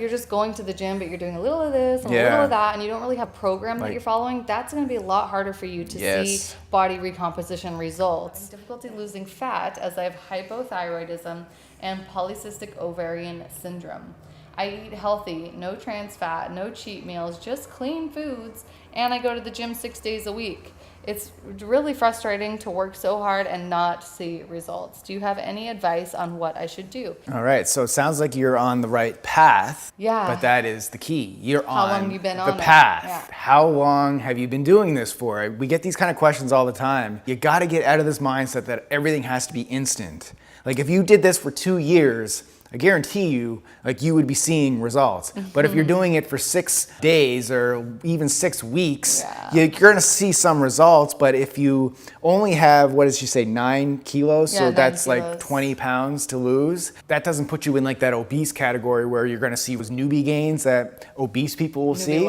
You're just going to the gym, but you're doing a little of this and a little of that, and you don't really have program that you're following, that's going to be a lot harder for you to see body recomposition results. Difficulty losing fat, as I have hypothyroidism and polycystic ovarian syndrome. I eat healthy, no trans fat, no cheat meals, just clean foods, and I go to the gym 6 days a week. It's really frustrating to work so hard and not see results. Do you have any advice on what I should do? All right, so it sounds like you're on the right path. Yeah. But that is the key. You're How on long have you been the on it? path. Yeah. How long have you been doing this for? We get these kind of questions all the time. You got to get out of this mindset that everything has to be instant. Like if you did this for 2 years, I guarantee you, like you would be seeing results. But if you're doing it for 6 days or even 6 weeks, you're gonna see some results. But if you only have, what did she say, 9 kilos? So that's like 20 pounds to lose. That doesn't put you in like that obese category where you're gonna see those newbie gains that obese people will see.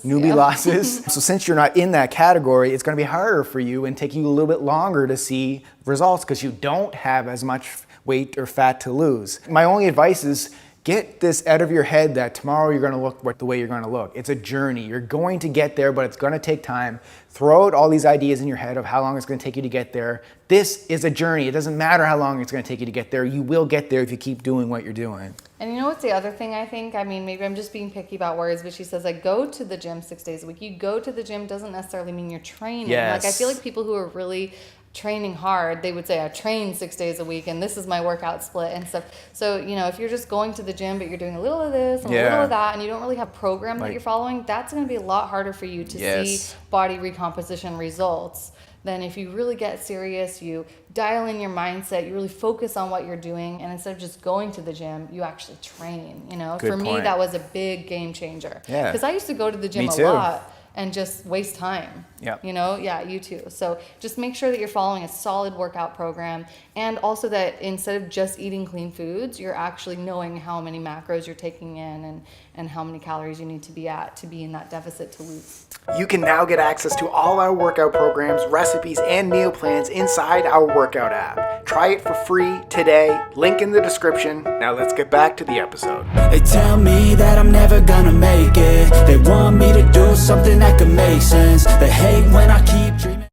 Newbie losses. So since you're not in that category, it's gonna be harder for you and take you a little bit longer to see results because you don't have as much weight or fat to lose. My only advice is get this out of your head that tomorrow you're gonna look the way you're gonna look. It's a journey. You're going to get there, but it's gonna take time. Throw out all these ideas in your head of how long it's gonna take you to get there. This is a journey. It doesn't matter how long it's gonna take you to get there. You will get there if you keep doing what you're doing. And you know what's the other thing I think? I mean, maybe I'm just being picky about words, but she says, I go to the gym 6 days a week. You go to the gym doesn't necessarily mean you're training. Yes. Like I feel like people who are really training hard, they would say I train 6 days a week and this is my workout split and stuff. So, you know, if you're just going to the gym but you're doing a little of this and a little of that and you don't really have program that you're following, that's going to be a lot harder for you to see body recomposition results than if you really get serious, you dial in your mindset, you really focus on what you're doing, and instead of just going to the gym, you actually train, you know. For me, that was a big game changer. Yeah. Because I used to go to the gym a lot and just waste time. Yeah. You know, you too. So just make sure that you're following a solid workout program, and also that instead of just eating clean foods, you're actually knowing how many macros you're taking in and how many calories you need to be at to be in that deficit to lose. You can now get access to all our workout programs, recipes, and meal plans inside our workout app. Try it for free today. Link in the description. Now let's get back to the episode. They tell me that I'm never gonna make it. They want me to do something that could make sense. They hate when I keep dreaming.